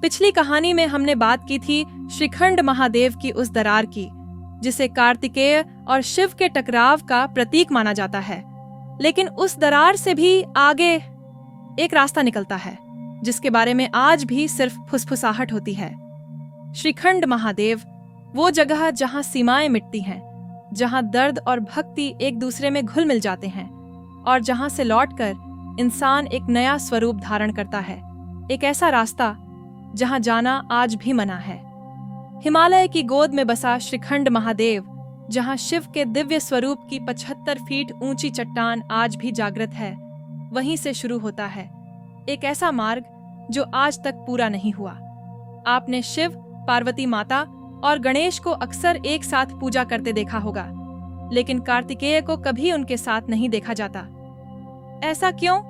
पिछली कहानी में हमने बात की थी श्रीखंड महादेव की उस दरार की, जिसे कार्तिकेय और शिव के टकराव का प्रतीक माना जाता है। लेकिन उस दरार से भी आगे एक रास्ता निकलता है, जिसके बारे में आज भी सिर्फ फुसफुसाहट होती है। श्रीखंड महादेव, वो जगह जहां सीमाएं मिटती हैं, जहां दर्द और भक्ति एक दूसरे में घुल मिल जाते हैं और जहां से लौटकर इंसान एक नया स्वरूप धारण करता है। एक ऐसा रास्ता जहां जाना आज भी मना है। हिमालय की गोद में बसा श्रीखंड महादेव, जहां शिव के दिव्य स्वरूप की 75 फीट ऊंची चट्टान आज भी जागृत है, वहीं से शुरू होता है एक ऐसा मार्ग जो आज तक पूरा नहीं हुआ। आपने शिव, पार्वती माता और गणेश को अक्सर एक साथ पूजा करते देखा होगा, लेकिन कार्तिकेय को कभी उनके साथ नहीं देखा जाता। ऐसा क्यों?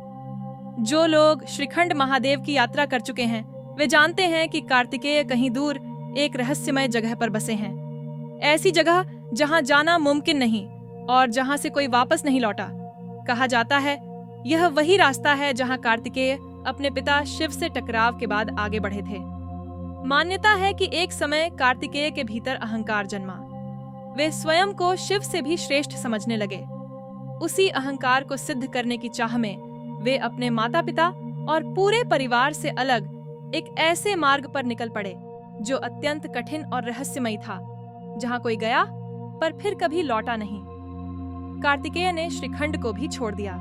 जो लोग श्रीखंड महादेव की यात्रा कर चुके हैं वे जानते हैं कि कार्तिकेय कहीं दूर एक रहस्यमय जगह पर बसे हैं। ऐसी जगह जहां जाना मुमकिन नहीं और जहां से कोई वापस नहीं लौटा। कहा जाता है यह वही रास्ता है जहां कार्तिकेय अपने पिता शिव से टकराव के बाद आगे बढ़े थे। मान्यता है कि एक समय कार्तिकेय के भीतर अहंकार जन्मा। वे स्वयं को शिव से भी श्रेष्ठ समझने लगे। उसी अहंकार को सिद्ध करने की चाह में वे अपने माता पिता और पूरे परिवार से अलग एक ऐसे मार्ग पर निकल पड़े जो अत्यंत कठिन और रहस्यमयी था, जहां कोई गया पर फिर कभी लौटा नहीं। कार्तिकेय ने श्रीखंड को भी छोड़ दिया,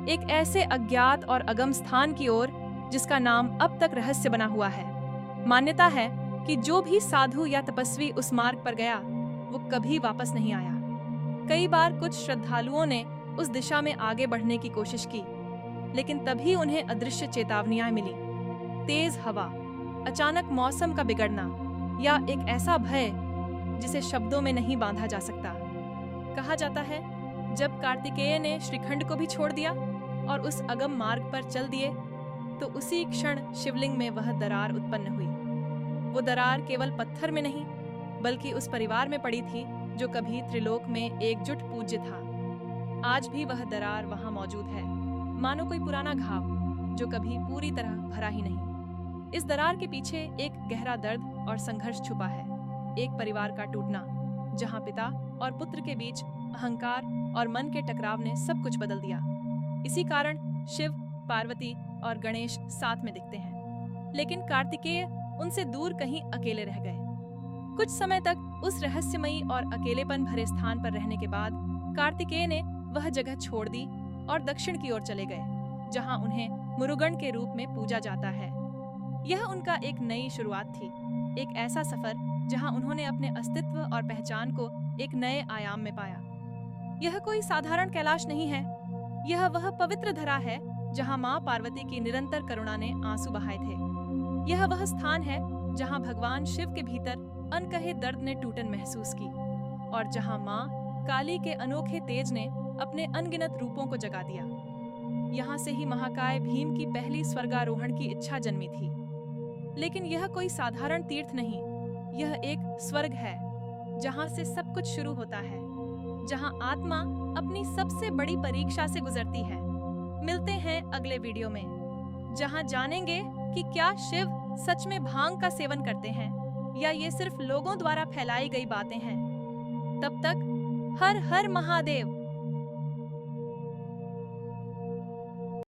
एक ऐसे अज्ञात और अगम स्थान की ओर जिसका नाम अब तक रहस्य बना हुआ है। मान्यता है कि जो भी साधु या तपस्वी उस मार्ग पर गया वो कभी वापस नहीं आया। कई बार कुछ श्रद्धालुओं ने उस दिशा में आगे बढ़ने की कोशिश की, लेकिन तभी उन्हें अदृश्य चेतावनियां मिली। तेज हवा, अचानक मौसम का बिगड़ना या एक ऐसा भय जिसे शब्दों में नहीं बांधा जा सकता। कहा जाता है जब कार्तिकेय ने श्रीखंड को भी छोड़ दिया और उस अगम मार्ग पर चल दिए तो उसी क्षण शिवलिंग में वह दरार उत्पन्न हुई। वो दरार केवल पत्थर में नहीं बल्कि उस परिवार में पड़ी थी जो कभी त्रिलोक में एकजुट पूज्य था। आज भी वह दरार वहां मौजूद है, मानो कोई पुराना घाव जो कभी पूरी तरह भरा ही नहीं। इस दरार के पीछे एक गहरा दर्द और संघर्ष छुपा है, एक परिवार का टूटना जहां पिता और पुत्र के बीच अहंकार और मन के टकराव ने सब कुछ बदल दिया। इसी कारण शिव, पार्वती और गणेश साथ में दिखते हैं, लेकिन कार्तिकेय उनसे दूर कहीं अकेले रह गए। कुछ समय तक उस रहस्यमयी और अकेलेपन भरे स्थान पर रहने के बाद कार्तिकेय ने वह जगह छोड़ दी और दक्षिण की ओर चले गए, जहां उन्हें मुरुगन के रूप में पूजा जाता है। यह उनका एक नई शुरुआत थी, एक ऐसा सफर जहां उन्होंने अपने अस्तित्व और पहचान को एक नए आयाम में पाया। यह कोई साधारण कैलाश नहीं है, यह वह पवित्र धरा है जहां मां पार्वती की निरंतर करुणा ने आंसू बहाए थे। यह वह स्थान है जहां भगवान शिव के भीतर अनकहे दर्द ने टूटन महसूस की और जहां मां काली के अनोखे तेज ने अपने अनगिनत रूपों को जगा दिया। यहाँ से ही महाकाय भीम की पहली स्वर्गारोहण की इच्छा जन्मी थी। लेकिन यह कोई साधारण तीर्थ नहीं, यह एक स्वर्ग है जहां से सब कुछ शुरू होता है, जहां आत्मा अपनी सबसे बड़ी परीक्षा से गुजरती है। मिलते हैं अगले वीडियो में, जहां जानेंगे कि क्या शिव सच में भांग का सेवन करते हैं या ये सिर्फ लोगों द्वारा फैलाई गई बातें हैं। तब तक हर हर महादेव।